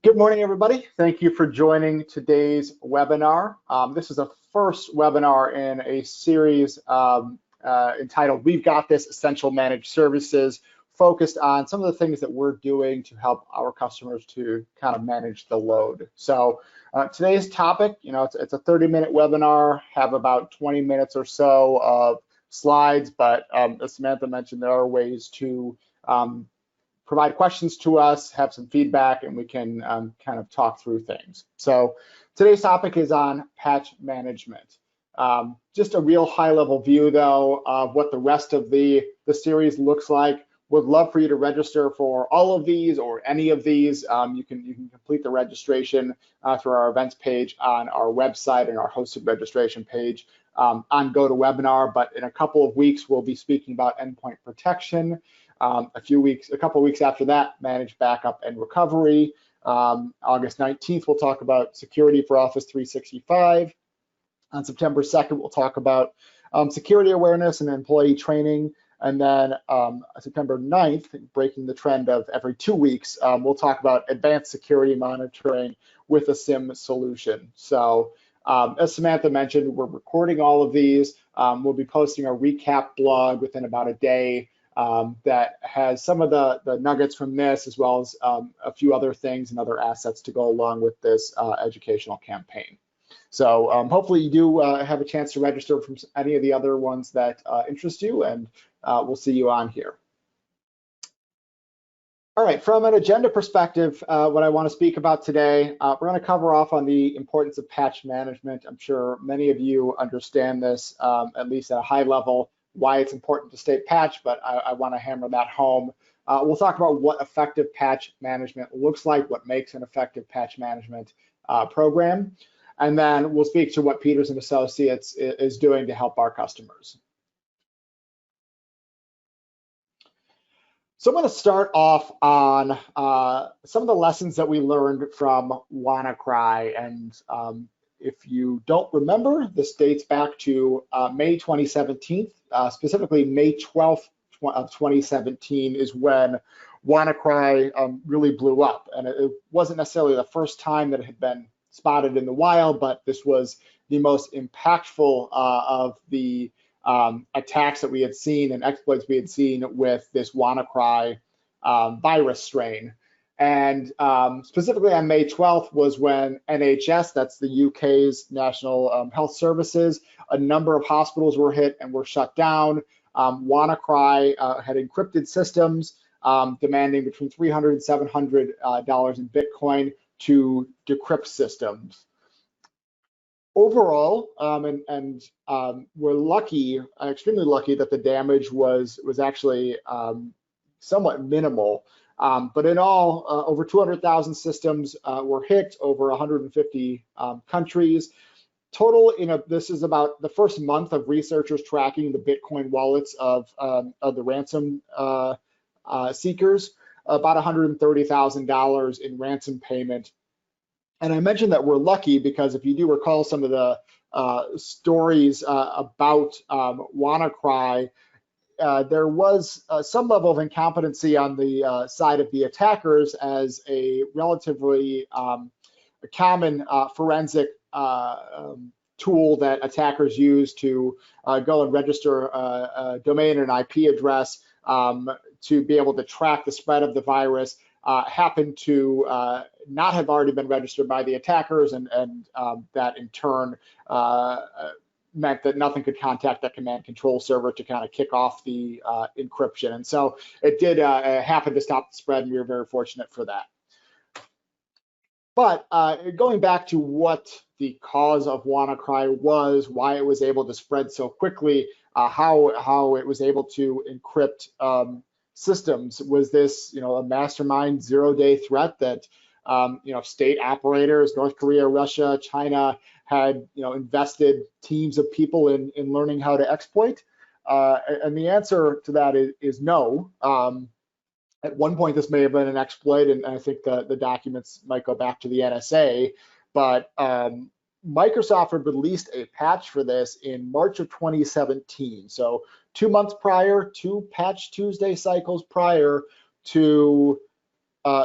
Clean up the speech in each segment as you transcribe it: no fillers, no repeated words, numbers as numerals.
Good morning, everybody. Thank you for joining today's webinar. This is the first webinar in a series entitled We've Got This Essential Managed Services, focused on some of the things that we're doing to help our customers to kind of manage the load. So today's topic, it's a 30-minute webinar, have about 20 minutes or so of slides, but as Samantha mentioned, there are ways to provide questions to us, have some feedback, and we can kind of talk through things. So today's topic is on patch management. Just a real high-level view, though, of what the rest of the series looks like. Would love for you to register for all of these or any of these. You can complete the registration through our events page on our website and our hosted registration page on GoToWebinar. But in a couple of weeks, we'll be speaking about endpoint protection. A couple of weeks after that, managed backup and recovery. August 19th, we'll talk about security for Office 365. On September 2nd, we'll talk about security awareness and employee training. And then September 9th, breaking the trend of every 2 weeks, we'll talk about advanced security monitoring with a SIM solution. So as Samantha mentioned, we're recording all of these. We'll be posting a recap blog within about a day that has some of the nuggets from this, as well as a few other things and other assets to go along with this educational campaign. So hopefully you do have a chance to register from any of the other ones that interest you, and we'll see you on here. All right, from an agenda perspective, what I want to speak about today, we're going to cover off on the importance of patch management. I'm sure many of you understand this, at least at a high level, why it's important to stay patched, but I want to hammer that home. We'll talk about what effective patch management looks like, what makes an effective patch management program, and then we'll speak to what Peters and Associates is doing to help our customers. So I'm going to start off on some of the lessons that we learned from WannaCry. And if you don't remember, this dates back to May 2017, specifically May 12th of 2017 is when WannaCry really blew up. And it wasn't necessarily the first time that it had been spotted in the wild, but this was the most impactful of the attacks that we had seen and exploits we had seen with this WannaCry virus strain. And specifically on May 12th was when NHS, that's the UK's National Health Services, a number of hospitals were hit and were shut down. WannaCry had encrypted systems demanding between $300 and $700 in Bitcoin to decrypt systems. Overall, we're lucky, extremely lucky, that the damage was actually somewhat minimal. But in all, over 200,000 systems were hit, over 150 countries. Total, this is about the first month of researchers tracking the Bitcoin wallets of the ransom seekers, about $130,000 in ransom payment. And I mentioned that we're lucky because if you do recall some of the stories about WannaCry, there was some level of incompetency on the side of the attackers, as a relatively common forensic tool that attackers use to go and register a domain and IP address to be able to track the spread of the virus happened to not have already been registered by the attackers, and that in turn meant that nothing could contact that command control server to kind of kick off the encryption. And so it did happen to stop the spread, and we were very fortunate for that. But going back to what the cause of WannaCry was, why it was able to spread so quickly, how it was able to encrypt systems, was this a mastermind zero-day threat that state operators, North Korea, Russia, China, had invested teams of people in learning how to exploit? And the answer to that is no. At one point, this may have been an exploit, and I think the documents might go back to the NSA, but Microsoft had released a patch for this in March of 2017. So 2 months prior, 2 Patch Tuesday cycles prior to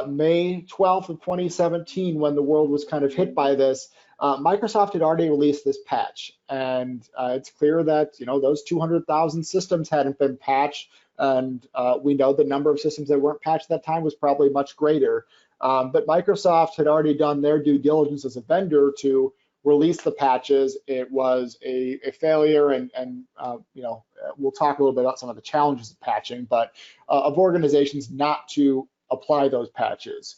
May 12th of 2017, when the world was kind of hit by this, Microsoft had already released this patch, and it's clear that those 200,000 systems hadn't been patched, and we know the number of systems that weren't patched at that time was probably much greater. But Microsoft had already done their due diligence as a vendor to release the patches. It was a failure, and we'll talk a little bit about some of the challenges of patching, but of organizations not to apply those patches.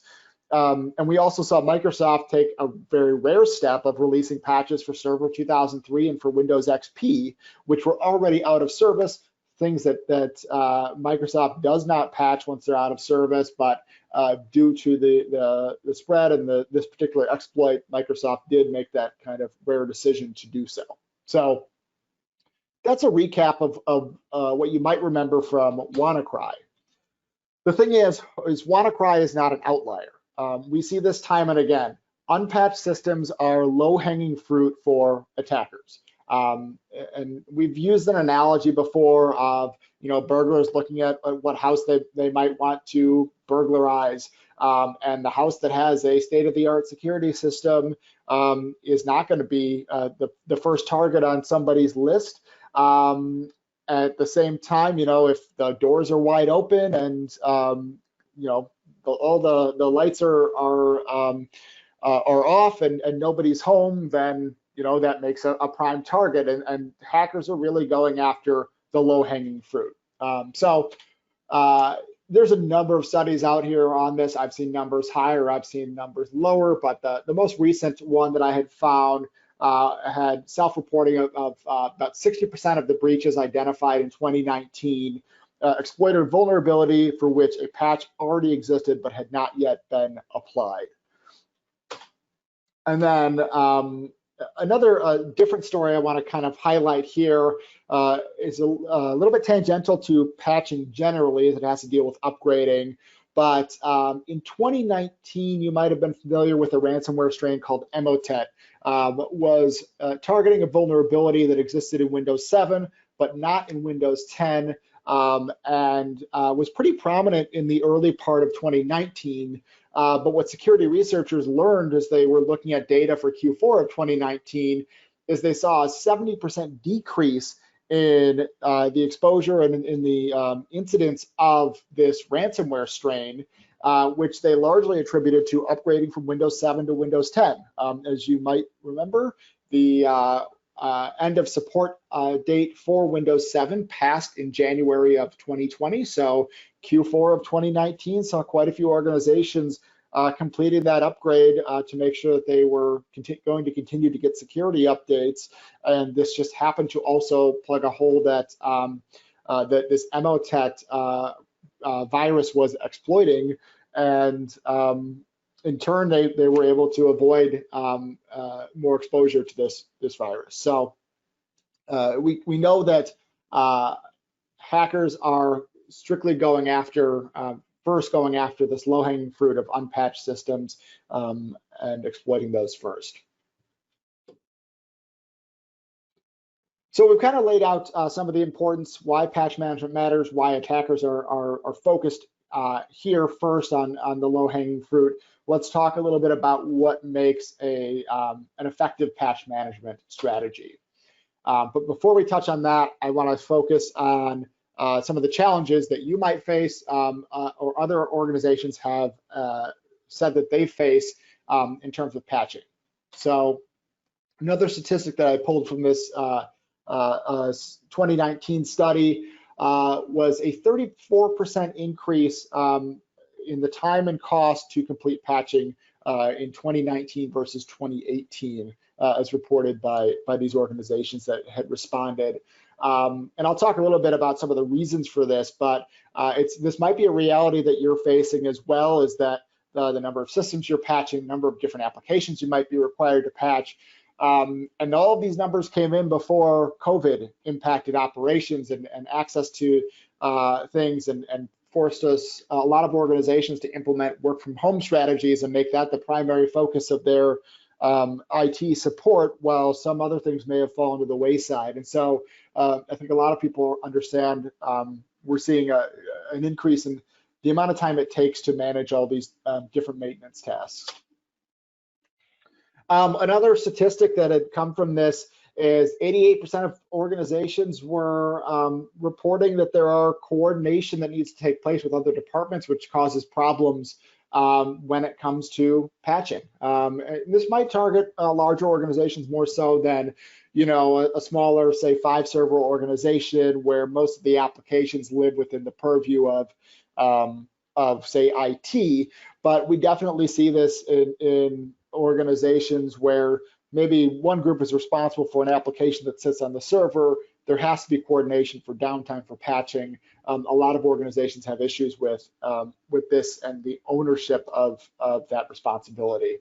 And we also saw Microsoft take a very rare step of releasing patches for Server 2003 and for Windows XP, which were already out of service, things that Microsoft does not patch once they're out of service, but due to the spread and this particular exploit, Microsoft did make that kind of rare decision to do so. So that's a recap of what you might remember from WannaCry. The thing is WannaCry is not an outlier. We see this time and again. Unpatched systems are low-hanging fruit for attackers. And we've used an analogy before of burglars looking at what house they might want to burglarize, and the house that has a state-of-the-art security system is not going to be the first target on somebody's list. At the same time, if the doors are wide open and all the lights are off and nobody's home, then that makes a prime target, and hackers are really going after the low-hanging fruit. So there's a number of studies out here on this. I've seen numbers higher, I've seen numbers lower, but the most recent one that I had found had self-reporting of about 60% of the breaches identified in 2019 exploited a vulnerability for which a patch already existed but had not yet been applied. And then another different story I want to kind of highlight here is a little bit tangential to patching generally, as it has to deal with upgrading. But in 2019, you might have been familiar with a ransomware strain called Emotet. Was targeting a vulnerability that existed in Windows 7, but not in Windows 10, and was pretty prominent in the early part of 2019. But what security researchers learned as they were looking at data for Q4 of 2019 is they saw a 70% decrease in the exposure and in the incidence of this ransomware strain, which they largely attributed to upgrading from Windows 7 to Windows 10. As you might remember, the end of support date for Windows 7 passed in January of 2020. So Q4 of 2019 saw quite a few organizations completing that upgrade to make sure that they were going to continue to get security updates. And this just happened to also plug a hole that that this Emotet virus was exploiting, and in turn they were able to avoid more exposure to this virus. So we know that hackers are strictly going after first going after this low-hanging fruit of unpatched systems and exploiting those first. So we've kind of laid out some of the importance, why patch management matters, why attackers are focused here first on the low-hanging fruit. Let's talk a little bit about what makes an effective patch management strategy. But before we touch on that, I want to focus on some of the challenges that you might face or other organizations have said that they face in terms of patching. So another statistic that I pulled from this 2019 study was a 34% increase in the time and cost to complete patching in 2019 versus 2018, as reported by these organizations that had responded. And I'll talk a little bit about some of the reasons for this, but this might be a reality that you're facing as well, is that the number of systems you're patching, the number of different applications you might be required to patch. And all of these numbers came in before COVID impacted operations and access to things and forced us, a lot of organizations, to implement work from home strategies and make that the primary focus of their IT support, while some other things may have fallen to the wayside. And so I think a lot of people understand we're seeing an increase in the amount of time it takes to manage all these different maintenance tasks. Another statistic that had come from this is 88% of organizations were reporting that there are coordination that needs to take place with other departments, which causes problems when it comes to patching. This might target larger organizations more so than, you know, a smaller, say, 5-server organization where most of the applications live within the purview of say, IT. But we definitely see this in organizations where maybe one group is responsible for an application that sits on the server. There has to be coordination for downtime for patching. A lot of organizations have issues with this and the ownership of that responsibility.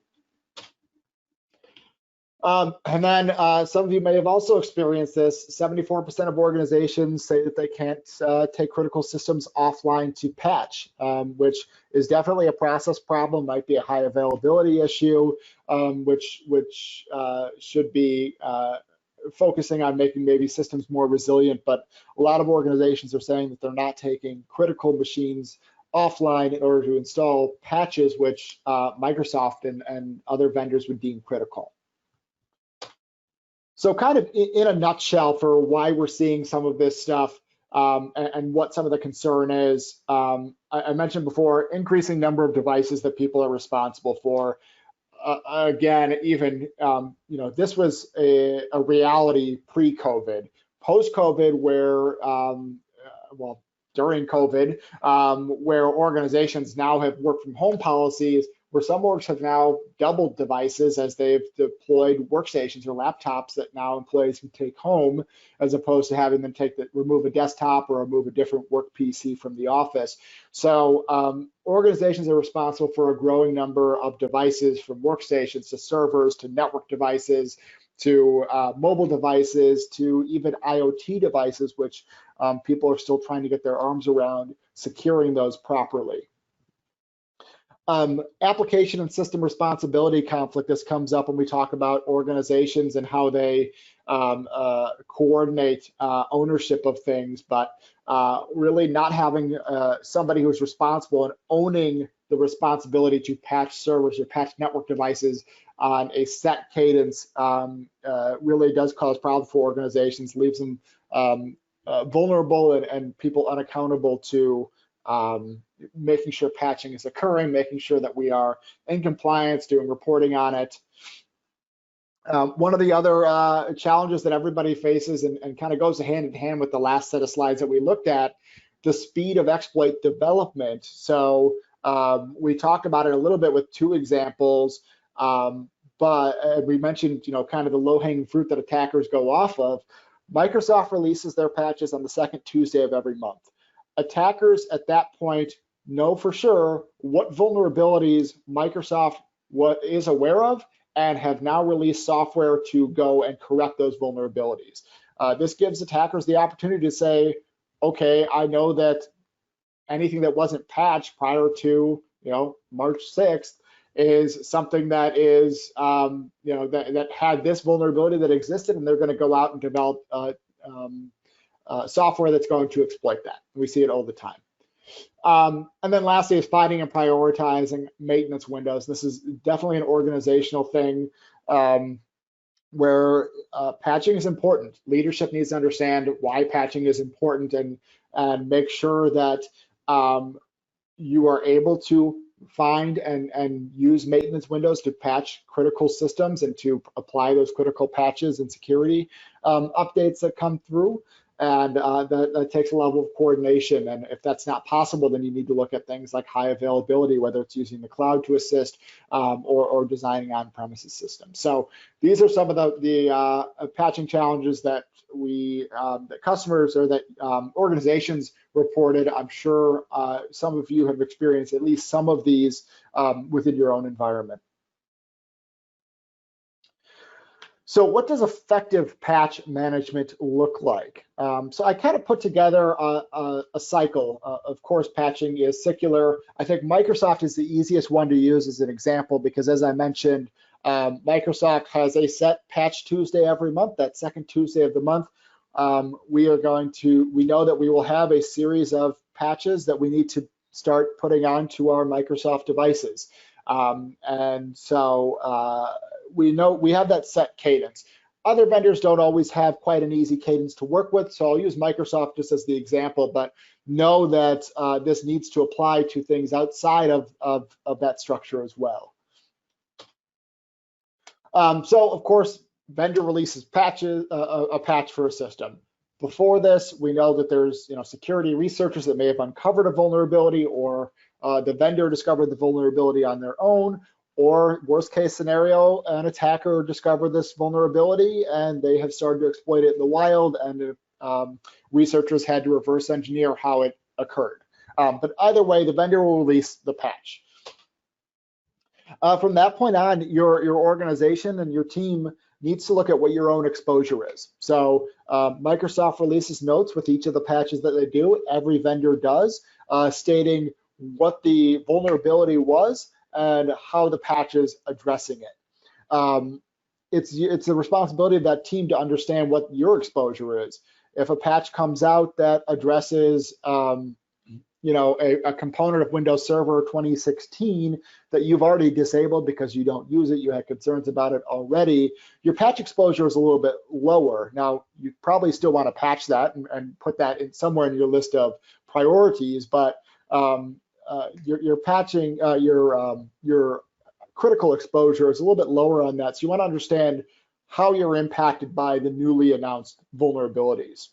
And then some of you may have also experienced this. 74% of organizations say that they can't take critical systems offline to patch, which is definitely a process problem, might be a high availability issue, which should be focusing on making maybe systems more resilient. But a lot of organizations are saying that they're not taking critical machines offline in order to install patches, which Microsoft and other vendors would deem critical. So kind of in a nutshell for why we're seeing some of this stuff and what some of the concern is, I mentioned before, increasing number of devices that people are responsible for. Again, even, you know, this was a reality pre-COVID. Post-COVID, where, well, during COVID, where organizations now have work from home policies, where some orgs have now doubled devices as they've deployed workstations or laptops that now employees can take home, as opposed to having them remove a desktop or remove a different work PC from the office. So organizations are responsible for a growing number of devices, from workstations to servers to network devices to mobile devices to even IoT devices, which people are still trying to get their arms around securing those properly. Application and system responsibility conflict. This comes up when we talk about organizations and how they coordinate ownership of things, but really not having somebody who's responsible and owning the responsibility to patch servers or patch network devices on a set cadence really does cause problems for organizations, leaves them vulnerable and people unaccountable to making sure patching is occurring, making sure that we are in compliance, doing reporting on it. One of the other challenges that everybody faces and kind of goes hand in hand with the last set of slides that we looked at, the speed of exploit development. So we talked about it a little bit with 2 examples, but we mentioned, you know, kind of the low-hanging fruit that attackers go off of. Microsoft releases their patches on the 2nd Tuesday of every month. Attackers at that point know for sure what vulnerabilities Microsoft is aware of and have now released software to go and correct those vulnerabilities. This gives attackers the opportunity to say, okay, I know that anything that wasn't patched prior to, you know, March 6th is something that is, you know, that had this vulnerability that existed, and they're going to go out and develop software that's going to exploit that. We see it all the time. And then lastly is finding and prioritizing maintenance windows. This is definitely an organizational thing where patching is important. Leadership needs to understand why patching is important and make sure that you are able to find and use maintenance windows to patch critical systems and to apply those critical patches and security updates that come through. And that takes a level of coordination. And if that's not possible, then you need to look at things like high availability, whether it's using the cloud to assist or designing on-premises systems. So these are some of the patching challenges that that customers or that organizations reported. I'm sure some of you have experienced at least some of these within your own environment. So what does effective patch management look like? So I kind of put together a cycle. Of course, patching is secular. I think Microsoft is the easiest one to use as an example because, as I mentioned, Microsoft has a set patch Tuesday every month, that 2nd Tuesday of the month. We know that we will have a series of patches that we need to start putting onto our Microsoft devices. And so we know we have that set cadence. Other vendors don't always have quite an easy cadence to work with, so I'll use Microsoft just as the example, but know that this needs to apply to things outside of that structure as well. So of course, vendor releases patches, a patch for a system. Before this, we know that there's security researchers that may have uncovered a vulnerability, or the vendor discovered the vulnerability on their own, or worst case scenario, an attacker discovered this vulnerability and they have started to exploit it in the wild, and researchers had to reverse engineer how it occurred. But either way, the vendor will release the patch. From that point on, your organization and your team needs to look at what your own exposure is. So Microsoft releases notes with each of the patches that they do. Every vendor does, stating what the vulnerability was and how the patch is addressing it. It's the responsibility of that team to understand what your exposure is. If a patch comes out that addresses a component of Windows Server 2016 that you've already disabled because you don't use it, you had concerns about it already, your patch exposure is a little bit lower. Now, you probably still want to patch that and put that in somewhere in your list of priorities, but your patching, your critical exposure is a little bit lower on that. So you want to understand how you're impacted by the newly announced vulnerabilities.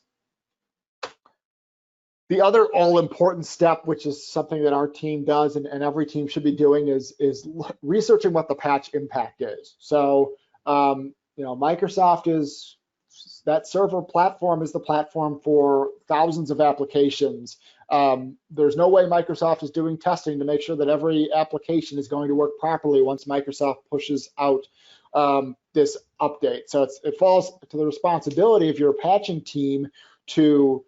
The other all-important step, which is something that our team does and every team should be doing, is researching what the patch impact is. So, Microsoft is, that server platform is the platform for thousands of applications. There's no way Microsoft is doing testing to make sure that every application is going to work properly once Microsoft pushes out this update. So it falls to the responsibility of your patching team to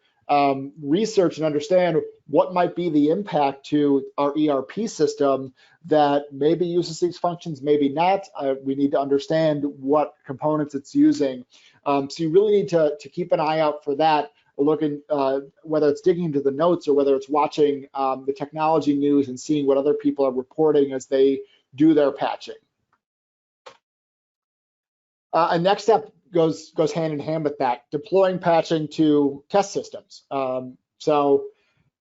research and understand what might be the impact to our ERP system that maybe uses these functions, maybe not. We need to understand what components it's using. So you really need to keep an eye out for that, looking whether it's digging into the notes or whether it's watching the technology news and seeing what other people are reporting as they do their patching. And next step goes hand in hand with that, deploying patching to test systems. So,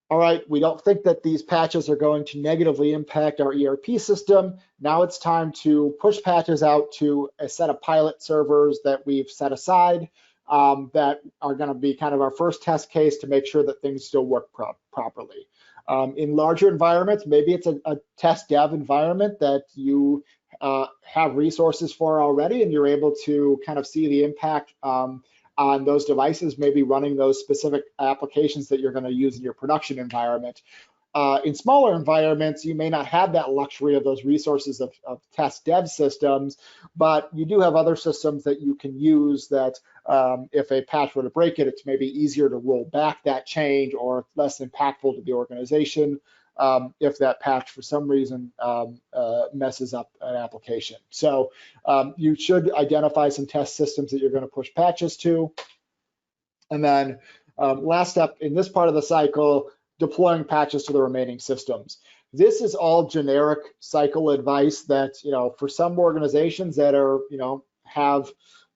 all right, we don't think that these patches are going to negatively impact our ERP system. Now it's time to push patches out to a set of pilot servers that we've set aside that are going to be kind of our first test case to make sure that things still work properly. In larger environments, maybe it's a test dev environment that you have resources for already, and you're able to kind of see the impact on those devices, maybe running those specific applications that you're going to use in your production environment. In smaller environments, you may not have that luxury of those resources of test dev systems, but you do have other systems that you can use that if a patch were to break it, it's maybe easier to roll back that change or less impactful to the organization if that patch for some reason messes up an application. So you should identify some test systems that you're going to push patches to. And then last step in this part of the cycle, deploying patches to the remaining systems. This is all generic cycle advice that, for some organizations that are, have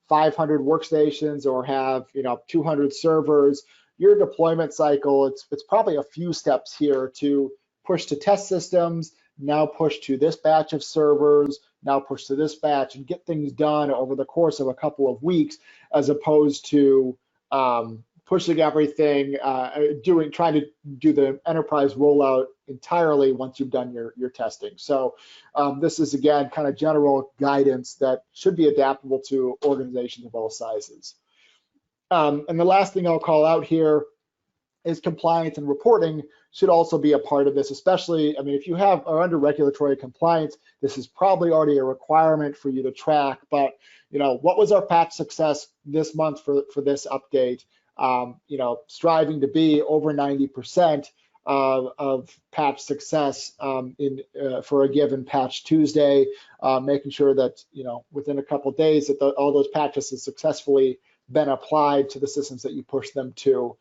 500 workstations or have, 200 servers, your deployment cycle, it's probably a few steps here to push to test systems, now push to this batch of servers, now push to this batch, and get things done over the course of a couple of weeks, as opposed to pushing everything, trying to do the enterprise rollout entirely once you've done your testing. So this is, again, kind of general guidance that should be adaptable to organizations of all sizes. And the last thing I'll call out here is compliance and reporting should also be a part of this, especially, if you are under regulatory compliance, this is probably already a requirement for you to track, but, what was our patch success this month for this update? Striving to be over 90% of patch success for a given patch Tuesday, making sure that, within a couple of days that all those patches are successfully been applied to the systems that you push them to.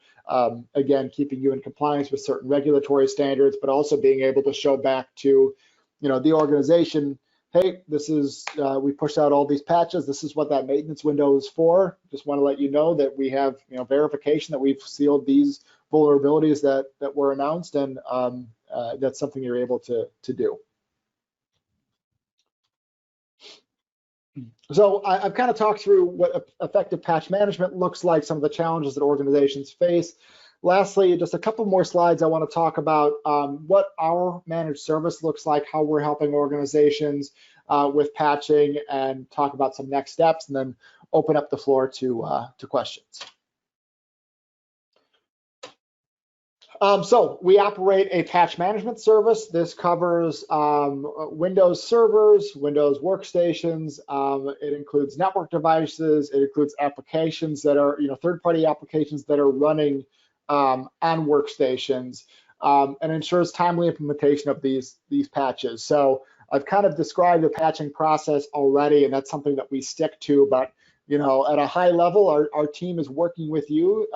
Again, keeping you in compliance with certain regulatory standards, but also being able to show back to, the organization, hey, this is, we pushed out all these patches. This is what that maintenance window is for. Just want to let you know that we have, verification that we've sealed these vulnerabilities that were announced, and that's something you're able to do. So I've kind of talked through what effective patch management looks like, some of the challenges that organizations face. Lastly, just a couple more slides. I want to talk about what our managed service looks like, how we're helping organizations with patching, and talk about some next steps, and then open up the floor to questions. So we operate a patch management service. This covers Windows servers, Windows workstations. It includes network devices. It includes applications that are, third-party applications that are running on workstations, and ensures timely implementation of these patches. So I've kind of described the patching process already, and that's something that we stick to. But at a high level, our team is working with you.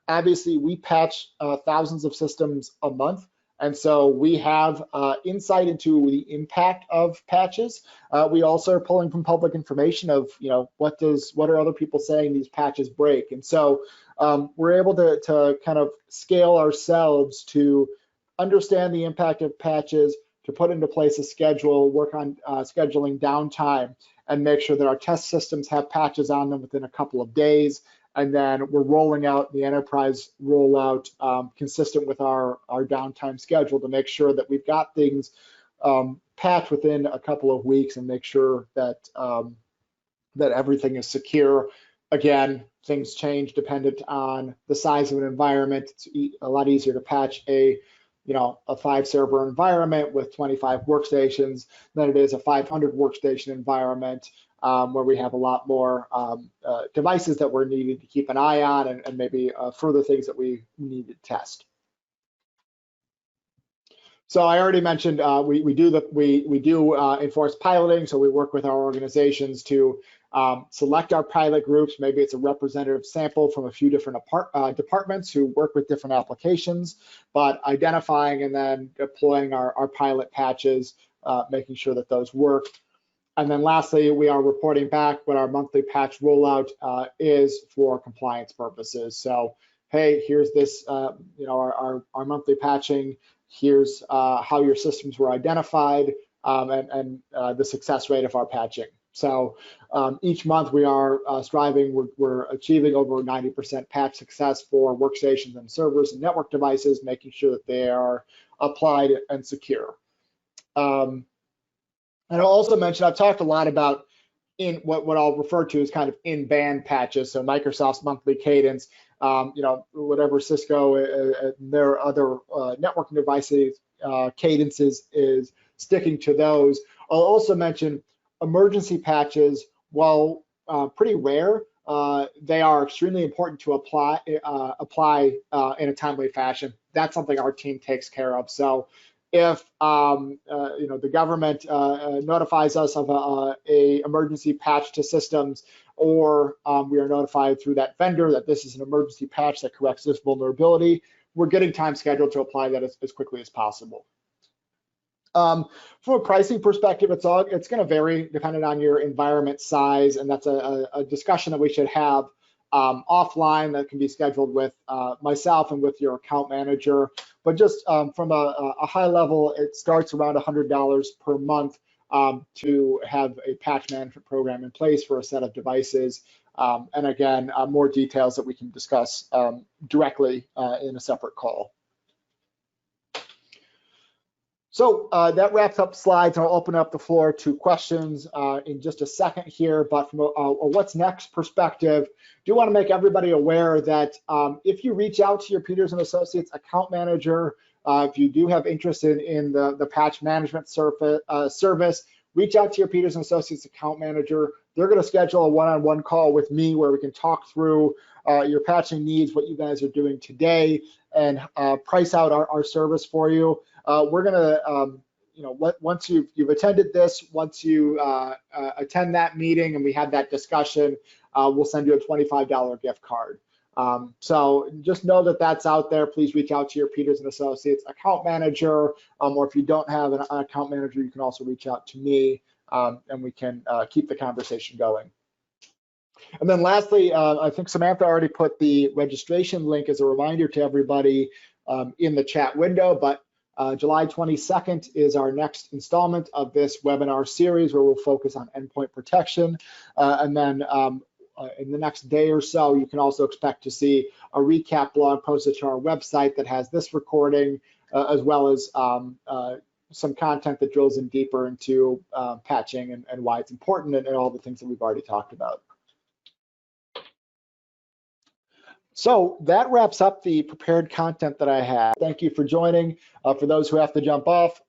Obviously, we patch thousands of systems a month, and so we have insight into the impact of patches. We also are pulling from public information of, what are other people saying these patches break, and so we're able to kind of scale ourselves to understand the impact of patches, to put into place a schedule, work on scheduling downtime, and make sure that our test systems have patches on them within a couple of days. And then we're rolling out the enterprise rollout consistent with our downtime schedule to make sure that we've got things patched within a couple of weeks, and make sure that that everything is secure. Again, things change dependent on the size of an environment. It's a lot easier to patch a 5-server environment with 25 workstations than it is a 500 workstation environment, where we have a lot more devices that we're needing to keep an eye on, and maybe further things that we need to test. So I already mentioned we do enforce piloting. So we work with our organizations to select our pilot groups. Maybe it's a representative sample from a few different departments who work with different applications, but identifying and then deploying our pilot patches, making sure that those work. And then lastly, we are reporting back what our monthly patch rollout is for compliance purposes. So, hey, here's this, our monthly patching. Here's how your systems were identified, and the success rate of our patching. So each month we are striving, we're achieving over 90% patch success for workstations and servers and network devices, making sure that they are applied and secure. And I'll also mention, I've talked a lot about in what I'll refer to as kind of in-band patches. So Microsoft's monthly cadence, whatever Cisco, their other networking devices cadences is sticking to those. I'll also mention emergency patches. While pretty rare, they are extremely important to apply in a timely fashion. That's something our team takes care of. So if the government notifies us of a emergency patch to systems, or we are notified through that vendor that this is an emergency patch that corrects this vulnerability, we're getting time scheduled to apply that as quickly as possible. From a pricing perspective, it's going to vary depending on your environment size, and that's a discussion that we should have offline that can be scheduled with myself and with your account manager. But just from a high level, it starts around $100 per month to have a patch management program in place for a set of devices. And again, more details that we can discuss directly in a separate call. So that wraps up slides. I'll open up the floor to questions in just a second here. But from a what's next perspective, do want to make everybody aware that if you reach out to your Peters & Associates account manager, if you do have interest in the patch management service, reach out to your Peters & Associates account manager. They're going to schedule a one-on-one call with me where we can talk through your patching needs, what you guys are doing today, and price out our service for you. We're going to, once you've attended this, once you attend that meeting and we had that discussion, we'll send you a $25 gift card. So just know that that's out there. Please reach out to your Peters & Associates account manager, or if you don't have an account manager, you can also reach out to me, and we can keep the conversation going. And then lastly, I think Samantha already put the registration link as a reminder to everybody in the chat window, but July 22nd is our next installment of this webinar series where we'll focus on endpoint protection. And then in the next day or so, you can also expect to see a recap blog posted to our website that has this recording, as well as some content that drills in deeper into patching and why it's important and all the things that we've already talked about. So that wraps up the prepared content that I had. Thank you for joining. For those who have to jump off,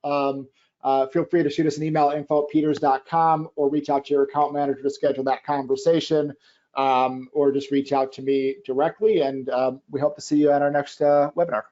feel free to shoot us an email at info@peters.com or reach out to your account manager to schedule that conversation, or just reach out to me directly. And we hope to see you at our next webinar.